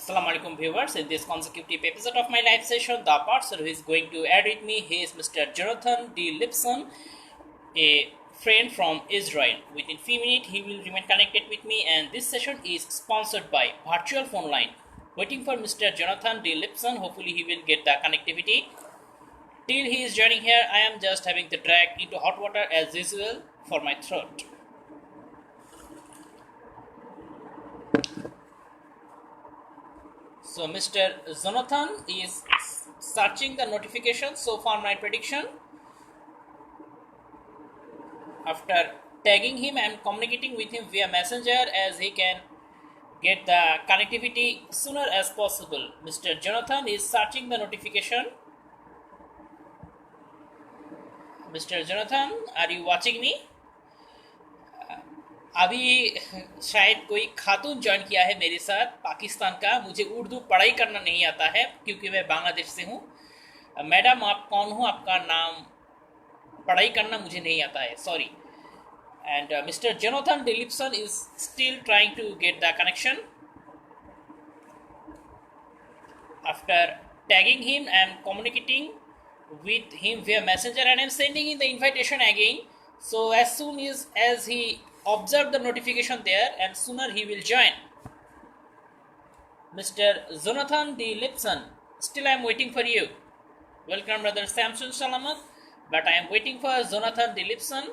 Assalamu alaikum viewers. In this consecutive episode of my live session, the person who is going to add with me, he is Mr. Jonathan D. Lipson, a friend from Israel. Within few minutes, he will remain connected with me, and this session is sponsored by Virtual Phone Line. Waiting for Mr. Jonathan D. Lipson. Hopefully, he will get the connectivity. Till he is joining here, I am just having the drag into hot water as usual for my throat. So Mr. Jonathan is searching the notifications. So far my prediction, after tagging him and communicating with him via messenger, as he can get the connectivity sooner as possible. Mr. Jonathan is searching the notification. Mr. Jonathan, are you watching me? अभी शायद कोई खातून join किया है मेरे साथ पाकिस्तान का। मुझे उर्दू पढ़ाई करना नहीं आता है क्योंकि मैं बांग्लादेश से हूँ। मैडम आप कौन हो, आपका नाम? पढ़ाई करना मुझे नहीं आता है, sorry. And mister Jonathan Dilipson is still trying to get the connection. After tagging him and communicating with him via messenger, and I'm sending in the invitation again, so as soon as he observe the notification there, and sooner he will join. Mr. Jonathan D. Lipson, still I am waiting for you. Welcome brother Samson Salamat, but I am waiting for Jonathan D. Lipson,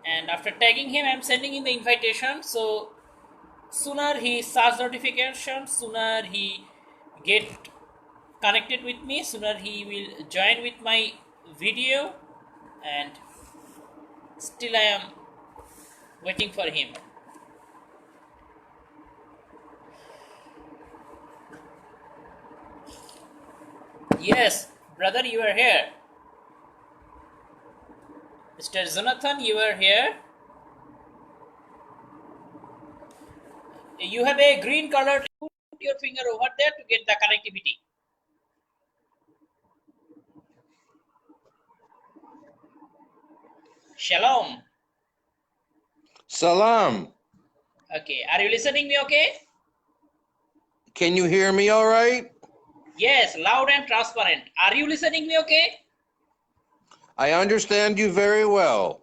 and after tagging him I am sending in the invitation, so sooner he search notification, sooner he get connected with me, sooner he will join with my video, and still I am waiting for him. Yes, brother, you are here. Mr. Jonathan, you are here. You have a green color. Put your finger over there to get the connectivity. Shalom. Salam. Okay, are you listening me okay? Can you hear me all right? Yes, loud and transparent. Are you listening me okay? I understand you very well.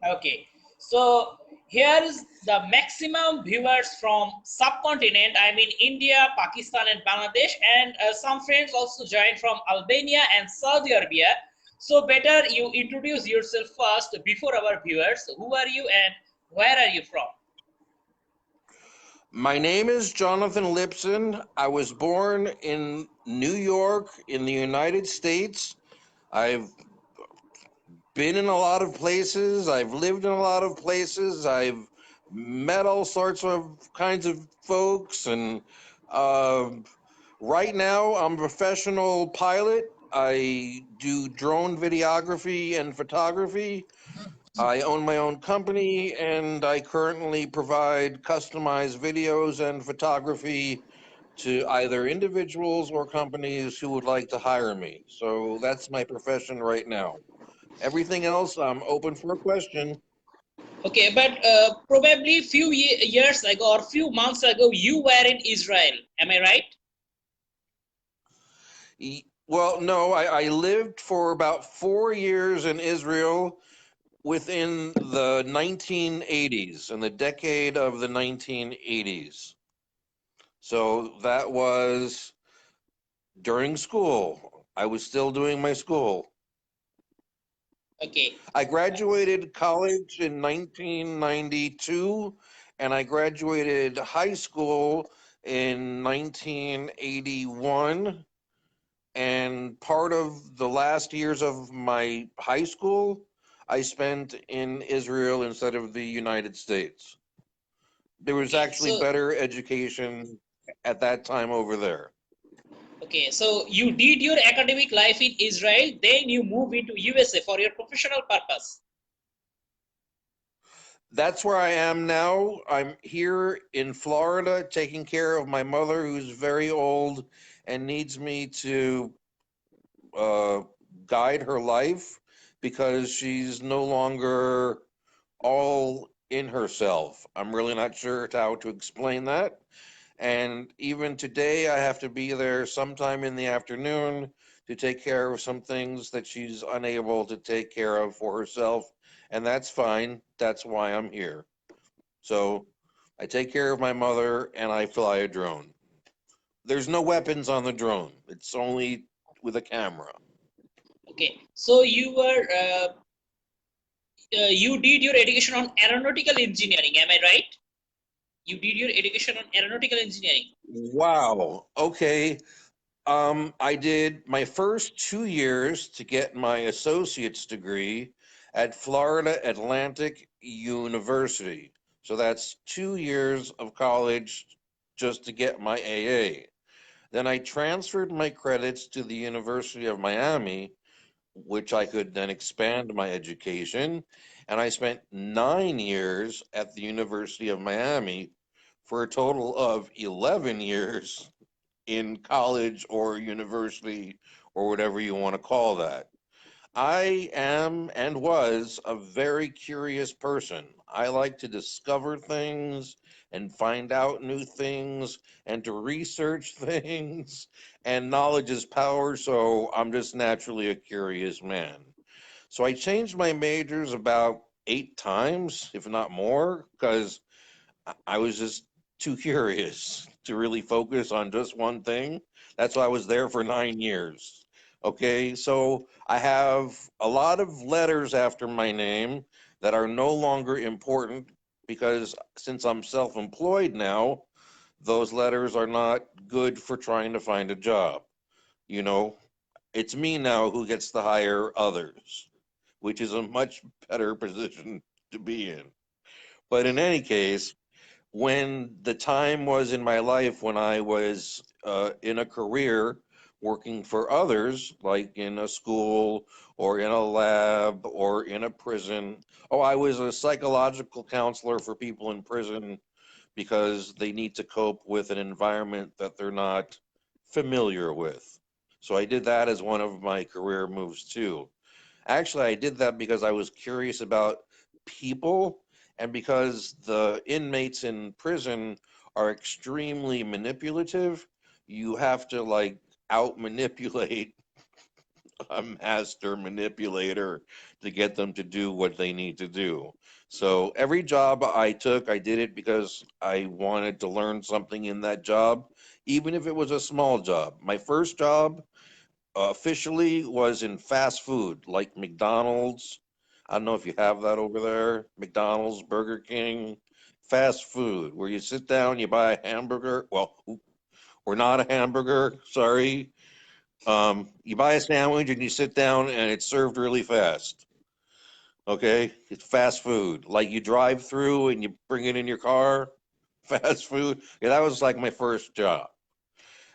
Okay, so here is the maximum viewers from subcontinent, I mean India, Pakistan and Bangladesh, and some friends also joined from Albania and Saudi Arabia. So better you introduce yourself first before our viewers. Who are you and where are you from? My name is Jonathan Lipson. I was born in New York in the United States. I've been in a lot of places. I've lived in a lot of places. I've met all sorts of kinds of folks. And right now I'm a professional pilot. I do drone videography and photography. I own my own company, and I currently provide customized videos and photography to either individuals or companies who would like to hire me. So that's my profession right now. Everything else, I'm open for a question. Okay, but probably few years ago or few months ago, you were in Israel. Am I right? Well, no, I lived for about 4 years in Israel within the 1980s, in the decade of the 1980s. So that was during school. I was still doing my school. Okay. I graduated college in 1992, and I graduated high school in 1981. And part of the last years of my high school, I spent in Israel instead of the United States. There was Okay, actually so better education at that time over there. okay, so you did your academic life in Israel, then you move into USA for your professional purpose. That's where I am now. I'm here in Florida taking care of my mother, who's very old and needs me to guide her life because she's no longer all in herself. I'm really not sure how to explain that. And even today, I have to be there sometime in the afternoon to take care of some things that she's unable to take care of for herself. And that's fine. That's why I'm here. So I take care of my mother and I fly a drone. There's no weapons on the drone, it's only with a camera. Okay, so you did your education on aeronautical engineering, am I right? You did your education on aeronautical engineering. Wow. Okay. I did my first 2 years to get my associate's degree at Florida Atlantic University. So that's 2 years of college just to get my AA. Then I transferred my credits to the University of Miami, which I could then expand my education. And I spent 9 years at the University of Miami for a total of 11 years in college or university or whatever you want to call that. I am and was a very curious person. I like to discover things and find out new things and to research things, and knowledge is power, so I'm just naturally a curious man. So I changed my majors about 8 times, if not more, because I was just too curious to really focus on just one thing. That's why I was there for 9 years. Okay, so I have a lot of letters after my name that are no longer important because since I'm self employed now, those letters are not good for trying to find a job. You know, it's me now who gets to hire others, which is a much better position to be in. But in any case, when the time was in my life when I was in a career working for others, like in a school or in a lab or in a prison. Oh, I was a psychological counselor for people in prison because they need to cope with an environment that they're not familiar with. So I did that as one of my career moves too. Actually, I did that because I was curious about people and because the inmates in prison are extremely manipulative. You have to like out manipulate a master manipulator to get them to do what they need to do. So every job I took, I did it because I wanted to learn something in that job, even if it was a small job. My first job officially was in fast food like McDonald's. I don't know if you have that over there. McDonald's, Burger King, fast food where you sit down, you buy a hamburger. Well, or not a hamburger, sorry. You buy a sandwich and you sit down and it's served really fast. Okay, it's fast food. Like you drive through and you bring it in your car. Fast food. Yeah, that was like my first job.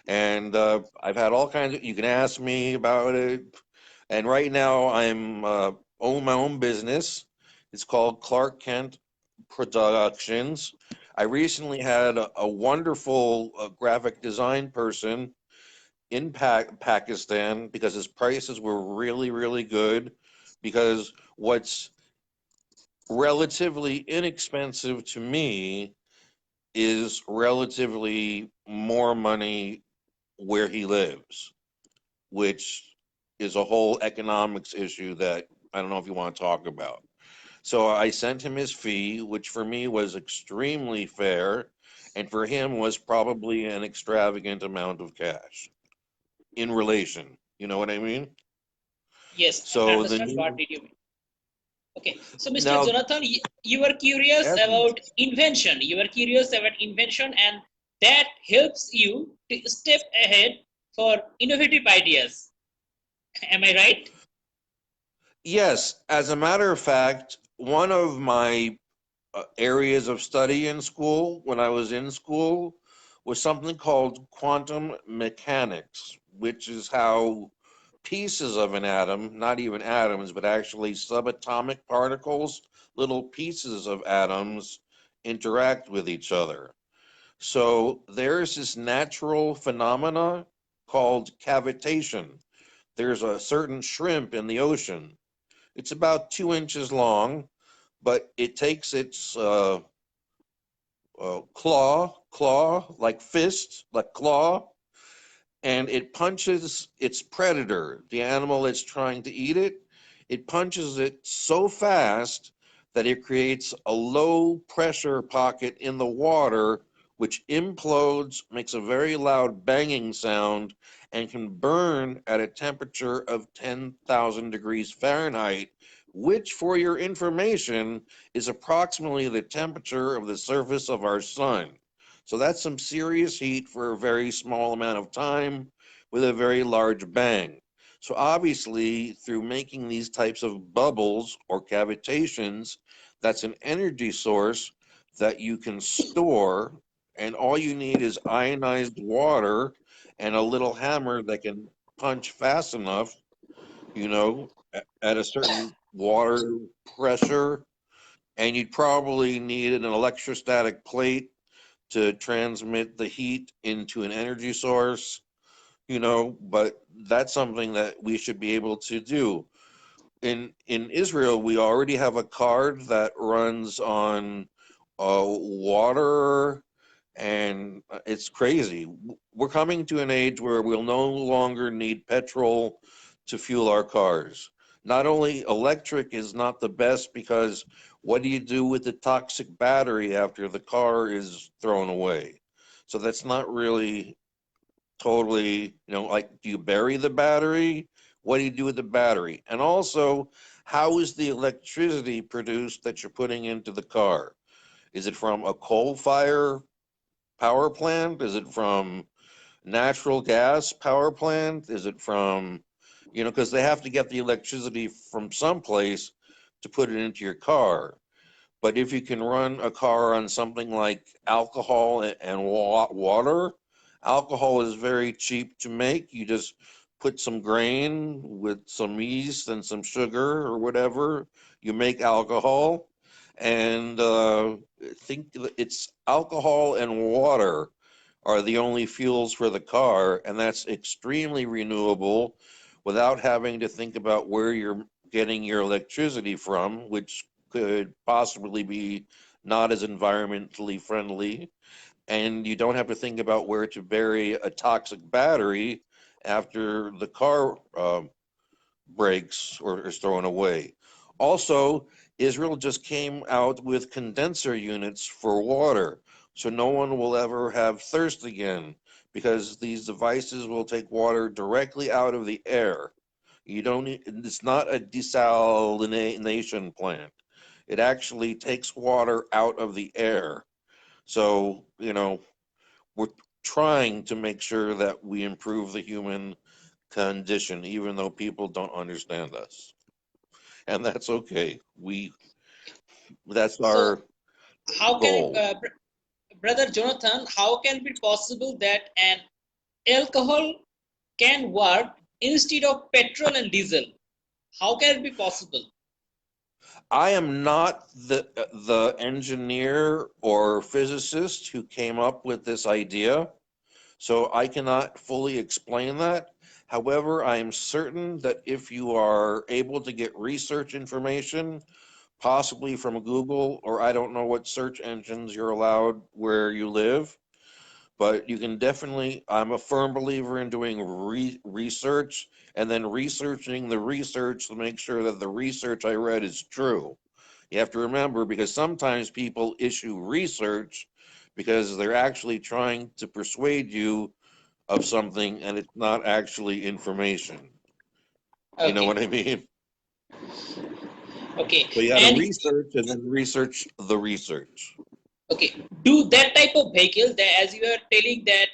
And I've had all kinds of. You can ask me about it. And right now, I'm own my own business. It's called Clark Kent Productions. I recently had a wonderful graphic design person in Pakistan because his prices were really, really good. Because what's relatively inexpensive to me is relatively more money where he lives, which is a whole economics issue that I don't know if you want to talk about. So I sent him his fee, which for me was extremely fair, and for him was probably an extravagant amount of cash in relation. You know what I mean? Yes, I So the understand what new did you mean. Okay, so Mr. now, Jonathan, you were curious yes, about invention. You were curious about invention, and that helps you to step ahead for innovative ideas. Am I right? yes. As a matter of fact, one of my areas of study in school when I was in school was something called quantum mechanics, which is how pieces of an atom, not even atoms, but actually subatomic particles, little pieces of atoms, interact with each other. So there's this natural phenomena called cavitation. There's a certain shrimp in the ocean. It's about 2 inches long, but it takes its claw claw, like fist, like claw, and it punches its predator, the animal that's trying to eat it. It punches it so fast that it creates a low pressure pocket in the water, which implodes, makes a very loud banging sound, and can burn at a temperature of 10,000 degrees Fahrenheit, which, for your information, is approximately the temperature of the surface of our sun. So that's some serious heat for a very small amount of time with a very large bang. So obviously, through making these types of bubbles or cavitations, that's an energy source that you can store, and all you need is ionized water and a little hammer that can punch fast enough, at a certain water pressure, and you'd probably need an electrostatic plate to transmit the heat into an energy source, but that's something that we should be able to do. In Israel, we already have a card that runs on water, and it's crazy. We're coming to an age where we'll no longer need petrol to fuel our cars. Not only electric is not the best, because what do you do with the toxic battery after the car is thrown away? So that's not really totally, like, do you bury the battery? What do you do with the battery? And also, how is the electricity produced that you're putting into the car? Is it from a coal fire power plant? Is it from natural gas power plant? Is it from, because they have to get the electricity from someplace to put it into your car. But if you can run a car on something like alcohol and water, alcohol is very cheap to make. You just put some grain with some yeast and some sugar or whatever. You make alcohol, and think it's alcohol and water are the only fuels for the car, and that's extremely renewable without having to think about where you're getting your electricity from, which could possibly be not as environmentally friendly. And you don't have to think about where to bury a toxic battery after the car breaks or is thrown away. Also, Israel just came out with condenser units for water, so no one will ever have thirst again, because these devices will take water directly out of the air. You don't need, it's not a desalination plant. It actually takes water out of the air. So, we're trying to make sure that we improve the human condition, even though people don't understand us. And that's okay. That's So, our how can it, goal. Brother Jonathan, how can it be possible that an alcohol can work instead of petrol and diesel? How can it be possible? I am not the engineer or physicist who came up with this idea, so I cannot fully explain that. However, I am certain that if you are able to get research information, possibly from Google, or I don't know what search engines you're allowed where you live, but you can definitely, I'm a firm believer in doing research and then researching the research to make sure that the research I read is true. You have to remember, because sometimes people issue research because they're actually trying to persuade you of something, and it's not actually information. You know Okay, what I mean? okay, So you got to and research and then research the research. okay, do that type of vehicle that, as you are telling, that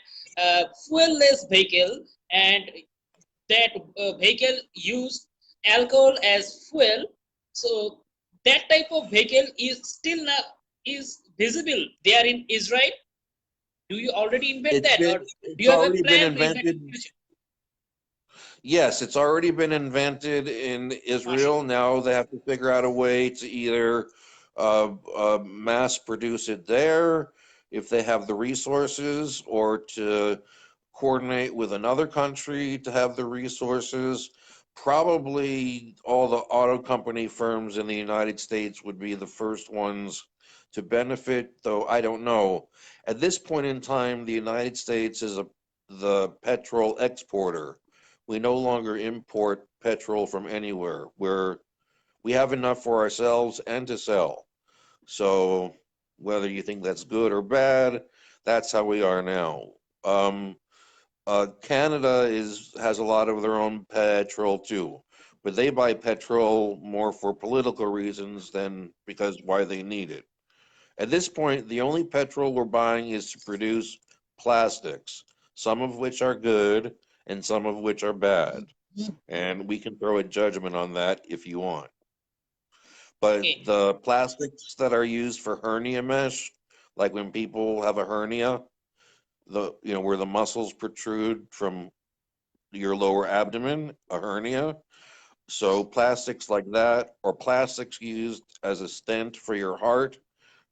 fuel-less vehicle, and that vehicle use alcohol as fuel. So that type of vehicle is still now is visible there in Israel. Do you already invent It's that, been or do it's you have a already been plan to invent invented. in future? Yes, it's already been invented in Israel. Mashallah. Now they have to figure out a way to either mass produce it there if they have the resources, or to coordinate with another country to have the resources. Probably all the auto company firms in the United States would be the first ones to benefit, though I don't know. At this point in time, the United States is the petrol exporter. We no longer import petrol from anywhere. We have enough for ourselves and to sell. So whether you think that's good or bad, that's how we are now. Um, Canada has a lot of their own petrol too, but they buy petrol more for political reasons than because why they need it. At this point, the only petrol we're buying is to produce plastics, some of which are good and some of which are bad. And we can throw a judgment on that if you want. But Okay. the plastics that are used for hernia mesh, like when people have a hernia, where the muscles protrude from your lower abdomen, a hernia. So plastics like that, or plastics used as a stent for your heart,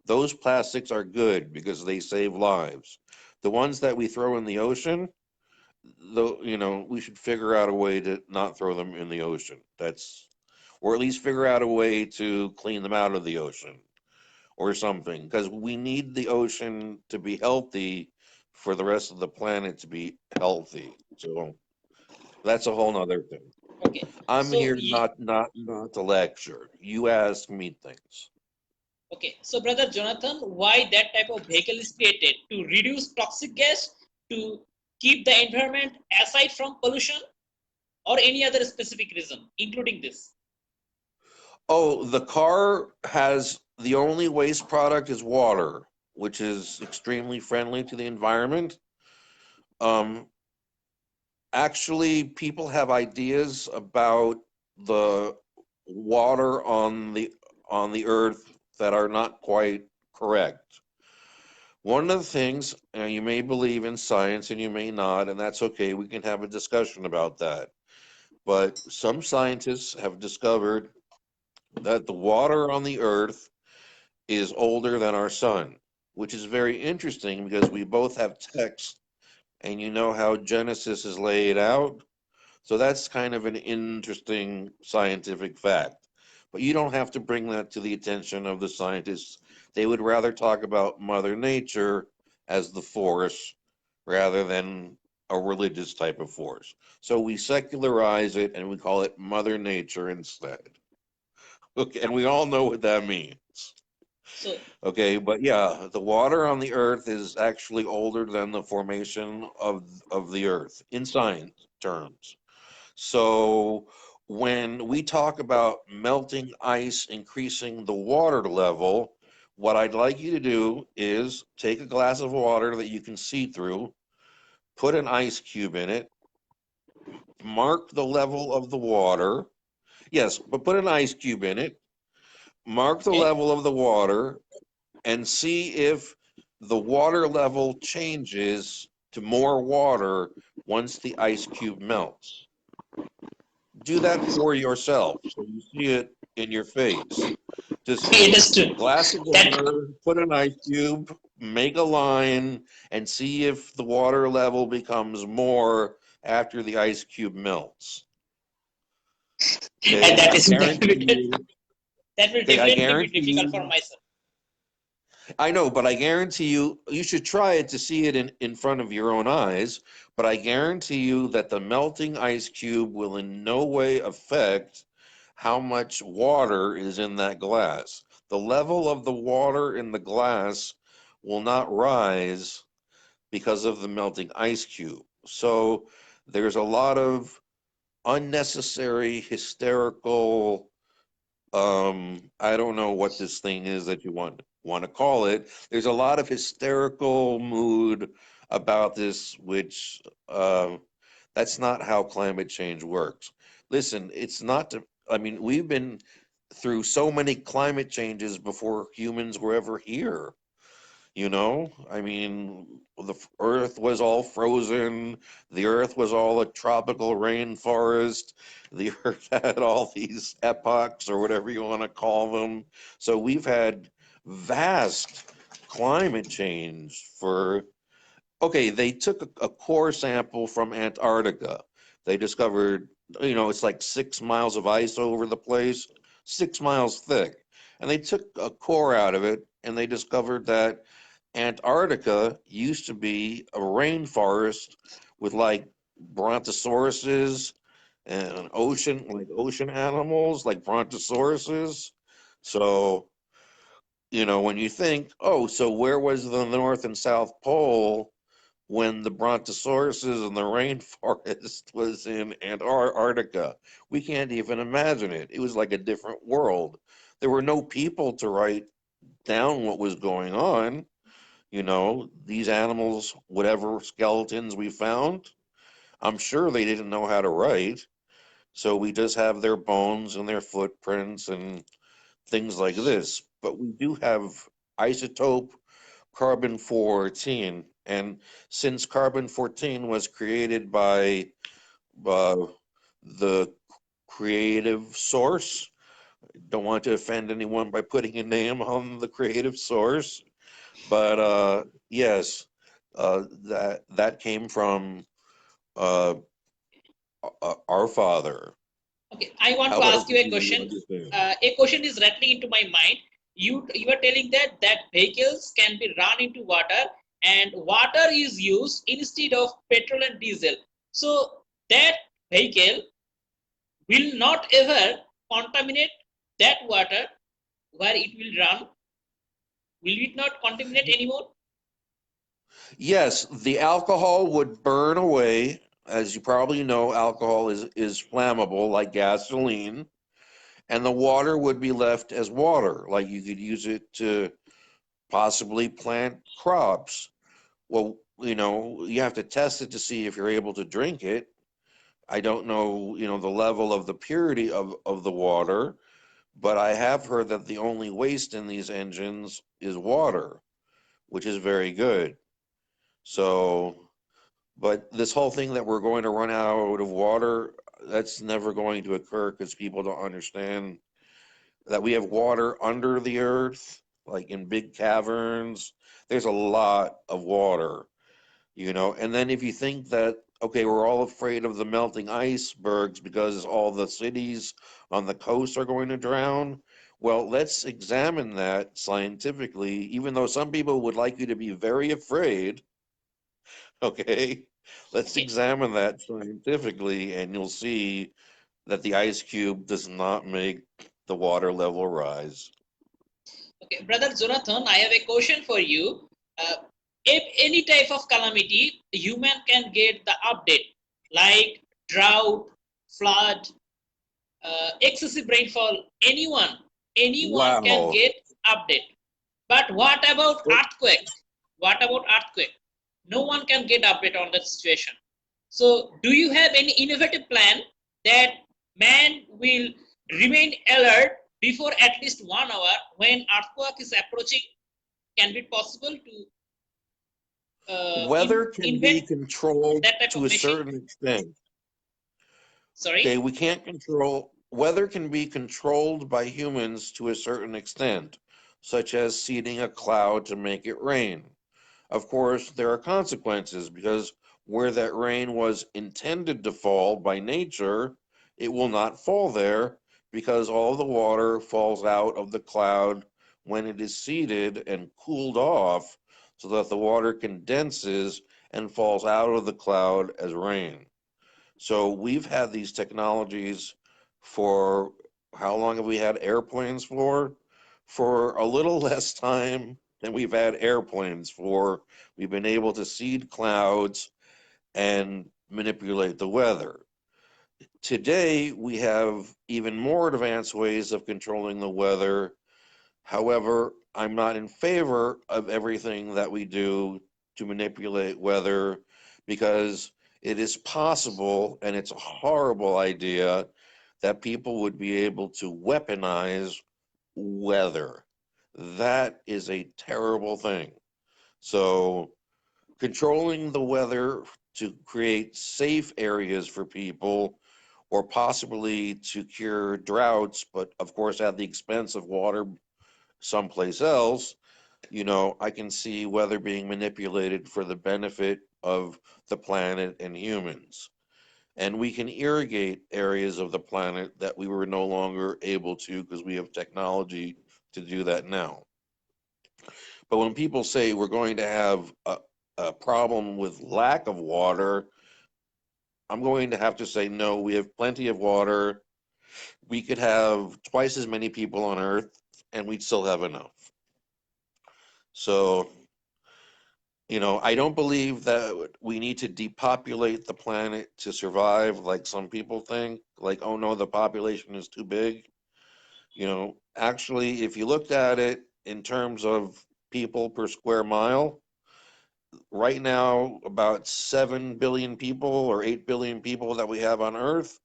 those plastics are good because they save lives. The ones that we throw in the ocean, though, we should figure out a way to not throw them in the ocean. Or at least figure out a way to clean them out of the ocean or something, because we need the ocean to be healthy for the rest of the planet to be healthy. So that's a whole nother thing. Okay. I'm So here not to lecture. You ask me things. okay. So brother Jonathan, why that type of vehicle is created to reduce toxic gas, to keep the environment aside from pollution, or any other specific reason, including this? Oh, the car has the only waste product is water, which is extremely friendly to the environment. Um, Actually, people have ideas about the water on the earth that are not quite correct. One of the things, you may believe in science and you may not, and that's okay. We can have a discussion about that. But some scientists have discovered that the water on the earth is older than our sun, which is very interesting because we both have text and you know how Genesis is laid out. So that's kind of an interesting scientific fact. But you don't have to bring that to the attention of the scientists. They would rather talk about Mother Nature as the force rather than a religious type of force. So we secularize it and we call it Mother Nature instead. Okay, and we all know what that means. So Okay, but yeah, the water on the earth is actually older than the formation of the earth in science terms. So when we talk about melting ice increasing the water level, what I'd like you to do is take a glass of water that you can see through, put an ice cube in it, mark the level of the water. Yes, but put an ice cube in it, mark the okay. level of the water, and see if the water level changes to more water once the ice cube melts. Do that for yourself so you see it in your face. Just Okay, understood. glass of That water, put an ice cube, make a line, and see if the water level becomes more after the ice cube melts. and Okay, that I is guarantee you. that will Okay, I definitely be guarantee difficult for you. myself. I know, but I guarantee you, you should try it to see it in front of your own eyes. But I guarantee you that the melting ice cube will in no way affect how much water is in that glass. The level of the water in the glass will not rise because of the melting ice cube. So there's a lot of unnecessary, hysterical, I don't know what this thing is that you want to call it. There's a lot of hysterical mood about this, which that's not how climate change works. Listen, it's not to, I mean, we've been through so many climate changes before humans were ever here. I mean, the earth was all frozen. The earth was all a tropical rainforest. The earth had all these epochs, or whatever you want to call them. So we've had vast climate change okay, they took a core sample from Antarctica. They discovered, it's like 6 miles of ice over the place, 6 miles thick. and they took a core out of it, and they discovered that Antarctica used to be a rainforest with like brontosauruses and ocean animals like brontosauruses. So, when you think, oh, so where was the North and South Pole when the brontosauruses and the rainforest was in Antarctica? We can't even imagine it. It was like a different world. There were no people to write down what was going on. These animals, whatever skeletons we found, I'm sure they didn't know how to write. So we just have their bones and their footprints and things like this. But we do have isotope carbon 14. And since carbon 14 was created by uh, the creative source, don't want to offend anyone by putting a name on the creative source, but yes, that came from uh, our Father. Okay, I want to However, ask you a you question. understand. A question is rattling into my mind. You are telling that vehicles can be run into water, and water is used instead of petrol and diesel. So that vehicle will not ever contaminate that water where it will run. Will it not contaminate anymore? Yes, the alcohol would burn away. As you probably know, alcohol is flammable like gasoline, and the water would be left as water. Like you could use it to possibly plant crops. Well, you have to test it to see if you're able to drink it. I don't know, the level of the purity of the water, but I have heard that the only waste in these engines is water, which is very good. So, but this whole thing that we're going to run out of water, that's never going to occur because people don't understand that we have water under the earth, like in big caverns. There's a lot of water. And then if you think that, okay, we're all afraid of the melting icebergs because all the cities on the coast are going to drown, well, let's examine that scientifically, even though some people would like you to be very afraid. Okay, let's Okay. examine that scientifically, and you'll see that the ice cube does not make the water level rise. Okay, brother Jonathan, I have a question for you. Uh, if any type of calamity, human can get the update like drought, flood, excessive rainfall. Anyone can Wow. get update. But what about earthquake? What about earthquake? No one can get update on that situation. So, do you have any innovative plan that man will remain alert before at least 1 hour when earthquake is approaching? Can it be possible to Weather can be invent controlled that type to of a machine? certain extent. Okay, Sorry. we can't control weather can be controlled by humans to a certain extent, such as seeding a cloud to make it rain. Of course, there are consequences because where that rain was intended to fall by nature, it will not fall there because all the water falls out of the cloud when it is seeded and cooled off so that the water condenses and falls out of the cloud as rain. So we've had these technologies for how long have we had airplanes for? For a little less time than we've had airplanes for. We've been able to seed clouds and manipulate the weather. Today, we have even more advanced ways of controlling the weather. However, I'm not in favor of everything that we do to manipulate weather because it is possible, and it's a horrible idea, that people would be able to weaponize weather. That is a terrible thing. So, controlling the weather to create safe areas for people or possibly to cure droughts, but of course at the expense of water someplace else, I can see weather being manipulated for the benefit of the planet and humans. And we can irrigate areas of the planet that we were no longer able to because we have technology to do that now. But when people say we're going to have a problem with lack of water, I'm going to have to say no, we have plenty of water. We could have twice as many people on Earth and we'd still have enough. So, I don't believe that we need to depopulate the planet to survive like some people think. Like, oh no, the population is too big. Actually, if you looked at it in terms of people per square mile, right now, about 7 billion people or 8 billion people that we have on Earth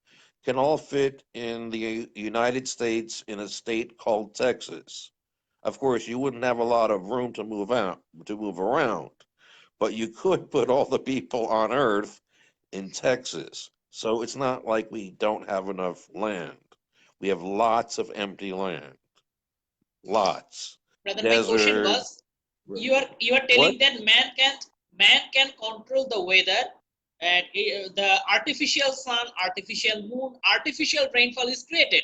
can all fit in the United States in a state called Texas. Of course, you wouldn't have a lot of room to move around, but you could put all the people on Earth in Texas. So it's not like we don't have enough land. We have lots of empty land. Lots. Brother, my question Desert. was, you are What? telling that man can control the weather, and the artificial sun, artificial moon, artificial rainfall is created.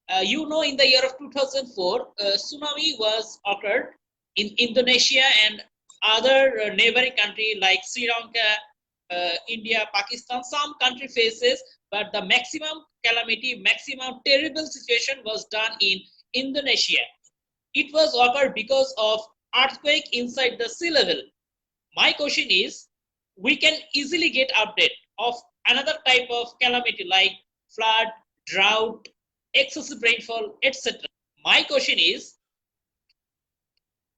In the year of 2004, tsunami was occurred in Indonesia and other neighboring country like Sri Lanka, India, Pakistan. Some country faces, but the maximum calamity, maximum terrible situation was done in Indonesia. It was occurred because of earthquake inside the sea level. My question is, we can easily get update of another type of calamity like flood, drought, excessive rainfall, etc. My question is,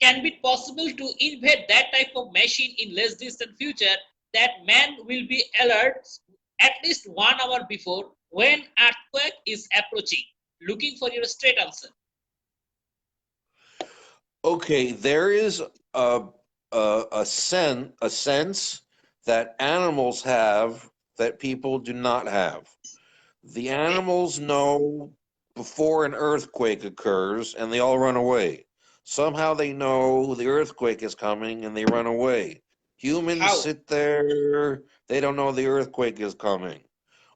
can it possible to invent that type of machine in less distant future that man will be alert at least 1 hour before when earthquake is approaching? Looking for your straight answer. Okay, there is a sense that animals have that people do not have. The Okay. animals know before an earthquake occurs and they all run away. Somehow they know the earthquake is coming and they run away. Humans How? sit there, they don't know the earthquake is coming.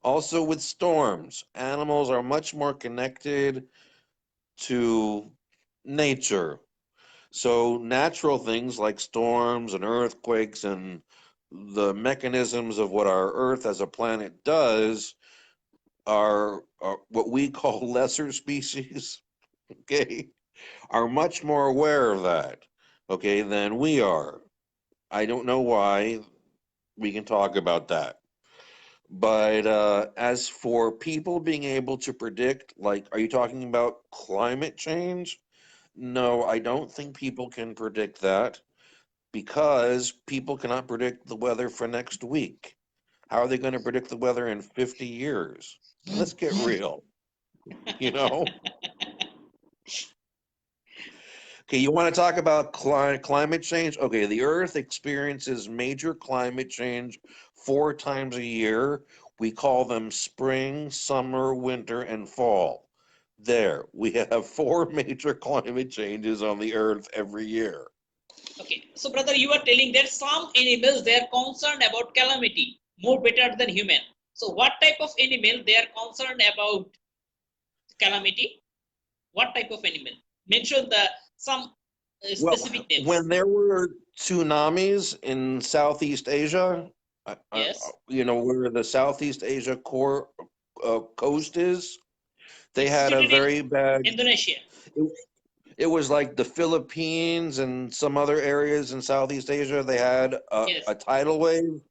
Also, with storms, animals are much more connected to nature. So, natural things like storms and earthquakes and the mechanisms of what our Earth as a planet does are what we call lesser species, okay, are much more aware of that, okay, than we are. I don't know why. We can talk about that. But as for people being able to predict, like, are you talking about climate change? No, I don't think people can predict that because people cannot predict the weather for next week. How are they going to predict the weather in 50 years? Let's get real, you know? Okay, you want to talk about climate change? Okay, the Earth experiences major climate change 4 times a year. We call them spring, summer, winter, and fall. There, we have four major climate changes on the Earth every year. Okay, so brother, you are telling that some animals they are concerned about calamity more better than human. So what type of animal they are concerned about calamity? What type of animal? Mention the some Well, specific names. when there were tsunamis in Southeast Asia, Yes, where the Southeast Asia core coast is, they it's had a situated in very bad. Indonesia. It, it was like the Philippines and some other areas in Southeast Asia. They had Yes. a tidal wave,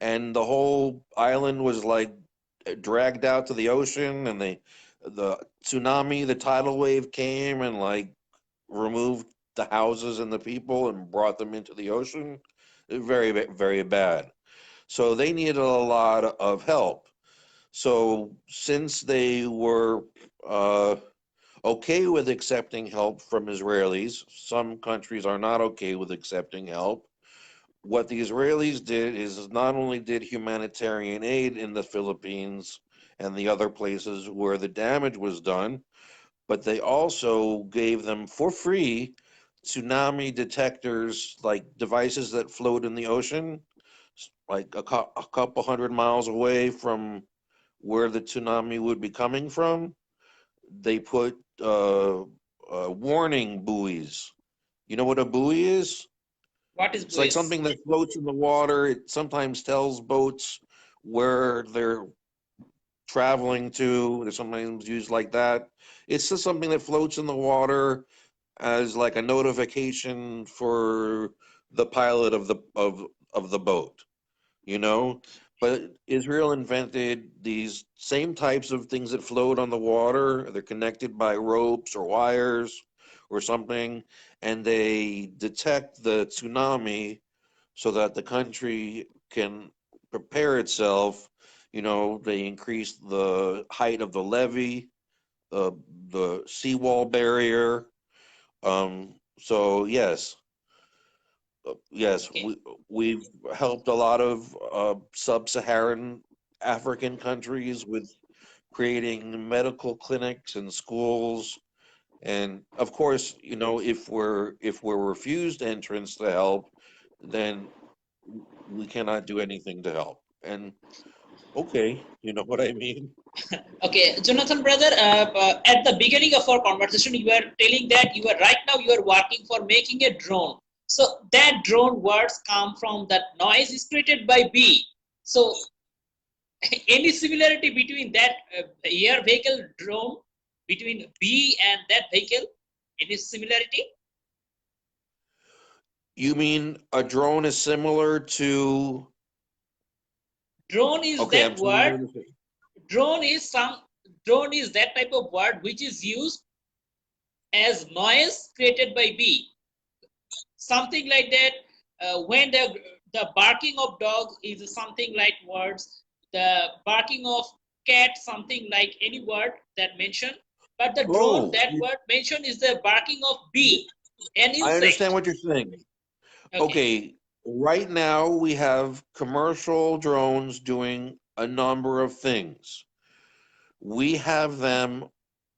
and the whole island was like dragged out to the ocean. And the tsunami, the tidal wave came and like removed the houses and the people and brought them into the ocean. Very, very bad. So they needed a lot of help. So since they were uh, okay with accepting help from Israelis, some countries are not okay with accepting help. What the Israelis did is not only did humanitarian aid in the Philippines and the other places where the damage was done, but they also gave them for free tsunami detectors, like devices that float in the ocean, like a couple 100 miles away from where the tsunami would be coming from. They put warning buoys. You know what a buoy is? What is It's like buoys? something that floats in the water. It sometimes tells boats where they're traveling to. They're sometimes used like that. It's just something that floats in the water as like a notification for the pilot of the boat, you know? But Israel invented these same types of things that float on the water. They're connected by ropes or wires or something, and they detect the tsunami so that the country can prepare itself. You know, they increase the height of the levee, uh, the seawall barrier. So yes, Okay. we've helped a lot of sub-Saharan African countries with creating medical clinics and schools. And of course, you know, if we're refused entrance to help, then we cannot do anything to help. And okay, you know what I mean? Okay, Jonathan, brother. At the beginning of our conversation, you were telling that you are right now you are working for making a drone. So that drone words come from that noise is created by bee. So any similarity between that air vehicle drone between bee and that vehicle? Any similarity? You mean a drone is similar to? Drone is Okay, that I'm trying to word. understand. Drone is some. Drone is that type of word which is used as noise created by bee. Something like that. When the barking of dog is something like words, the barking of cat something like any word that mention, but the drone Oh, that word mentioned is the barking of bee, an I understand insect. what you're saying. Okay. Okay, right now we have commercial drones doing a number of things. We have them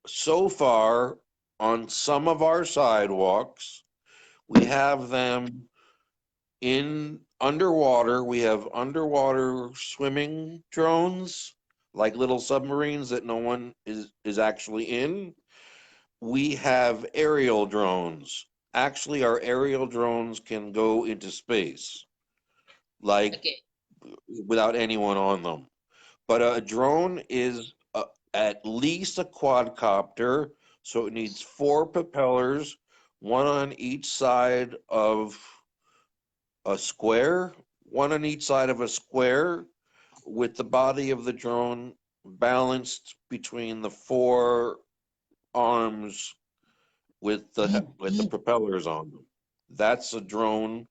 so far on some of our sidewalks. We have them in underwater. We have underwater swimming drones, like little submarines that no one is actually in. We have aerial drones. Actually, our aerial drones can go into space, like Okay. without anyone on them. But a drone is at least a quadcopter, so it needs four propellers, one on each side of a square, one on each side of a square, with the body of the drone balanced between the four arms with the propellers on them. That's a drone.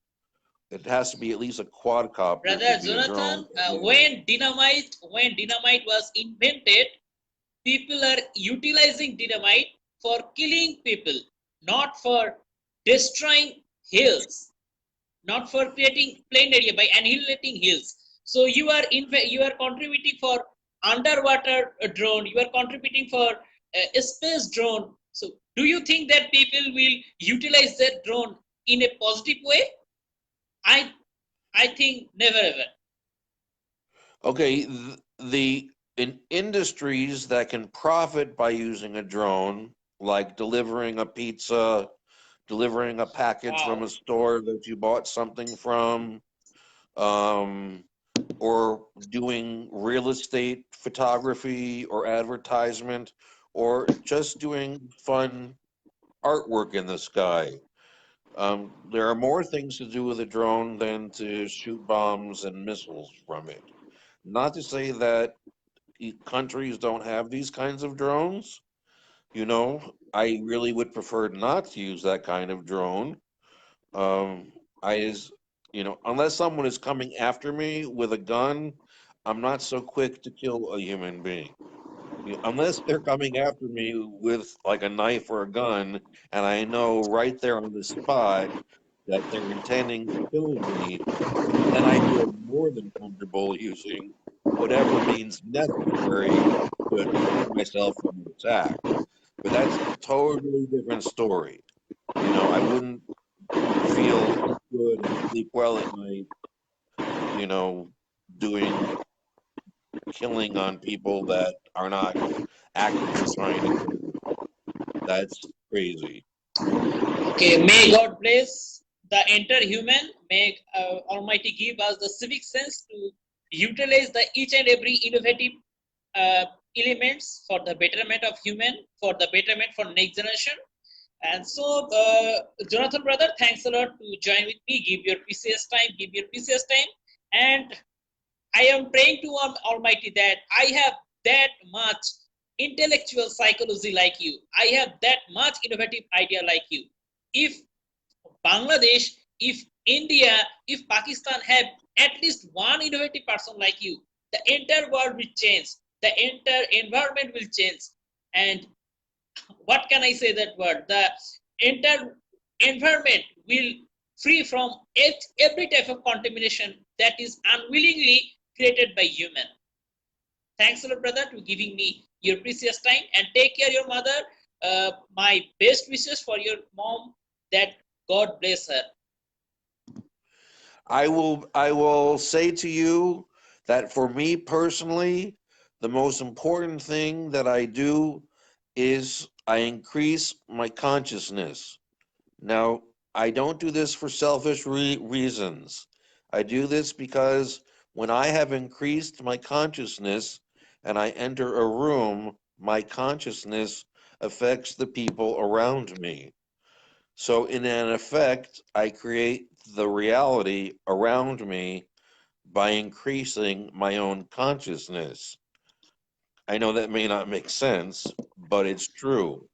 It has to be at least a quadcopter to Brother be a drone. Jonathan, when dynamite was invented, people are utilizing dynamite for killing people, not for destroying hills, not for creating plain area by annihilating hills. So you are contributing for underwater drone. You are contributing for a space drone. So do you think that people will utilize that drone in a positive way? I I think never ever. Okay, the in industries that can profit by using a drone, like delivering a pizza, delivering a package from Wow. a store that you bought something from, um, or doing real estate photography or advertisement, or just doing fun artwork in the sky. There are more things to do with a drone than to shoot bombs and missiles from it. Not to say that countries don't have these kinds of drones. You know, I really would prefer not to use that kind of drone. Um, I is, unless someone is coming after me with a gun, I'm not so quick to kill a human being. Unless they're coming after me with like a knife or a gun, and I know right there on the spot that they're intending to kill me, then I feel more than comfortable using whatever means necessary to defend myself from an attack. But that's a totally different story. I wouldn't feel good and sleep well at night, you know, doing killing on people that are not actively trying to kill me. That's crazy. Okay, may God bless the entire human. May Almighty give us the civic sense to utilize the each and every innovative uh, elements for the betterment of human, for the betterment for next generation. And so, Jonathan brother, thanks a lot to join with me. Give your precious time. Give your precious time. And I am praying to Almighty that I have that much intellectual psychology like you. I have that much innovative idea like you. If Bangladesh, if India, if Pakistan have at least one innovative person like you, the entire world will change. The entire environment will change. And what can I say that word? The entire environment will free from every type of contamination that is unwillingly created by human. Thanks a lot, brother, to giving me your precious time, and take care of your mother. My best wishes for your mom, that God bless her. I will say to you that for me personally, the most important thing that I do is I increase my consciousness. Now, I don't do this for selfish reasons. I do this because when I have increased my consciousness and I enter a room, my consciousness affects the people around me. So, in an effect, I create the reality around me by increasing my own consciousness. I know that may not make sense, but it's true.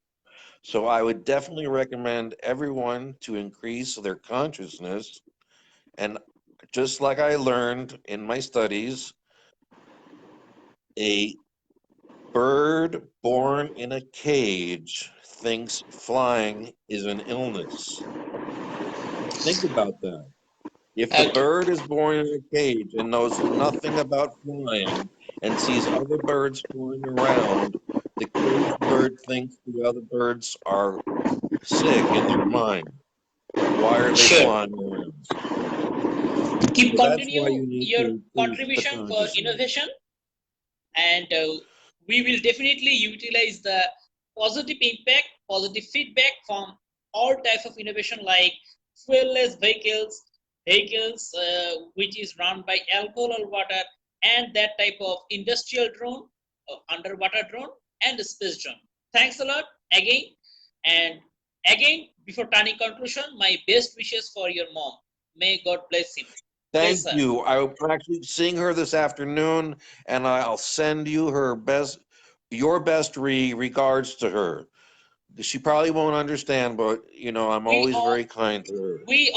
So, I would definitely recommend everyone to increase their consciousness. And just like I learned in my studies, a bird born in a cage thinks flying is an illness. Think about that. If the Okay. bird is born in a cage and knows nothing about flying and sees other birds flying around, the caged bird thinks the other birds are sick in their mind. Why are they Sure. flying around? Keep So that's why continue you need your to increase the contribution for consciousness. innovation, and we will definitely utilize the positive impact, positive feedback from all types of innovation like fuelless vehicles which is run by alcohol or water, and that type of industrial drone, underwater drone, and the space drone. Thanks a lot again, and again before turning conclusion, my best wishes for your mom. May God bless him. Bless Thank her. you. I will actually seeing her this afternoon, and I'll send you your best regards to her. She probably won't understand, but I'm We always all very kind to her. we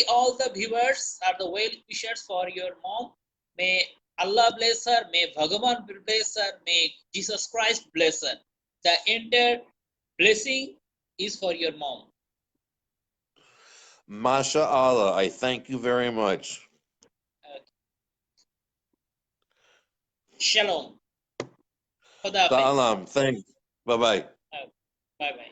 all the viewers are the well wishers for your mom. May Allah bless her, may Bhagavan bless her, may Jesus Christ bless her. The entire blessing is for your mom. Masha Allah, I thank you very much. uh, Shalom. Khuda Hafiz. Salam, thanks. Bye bye. Bye bye.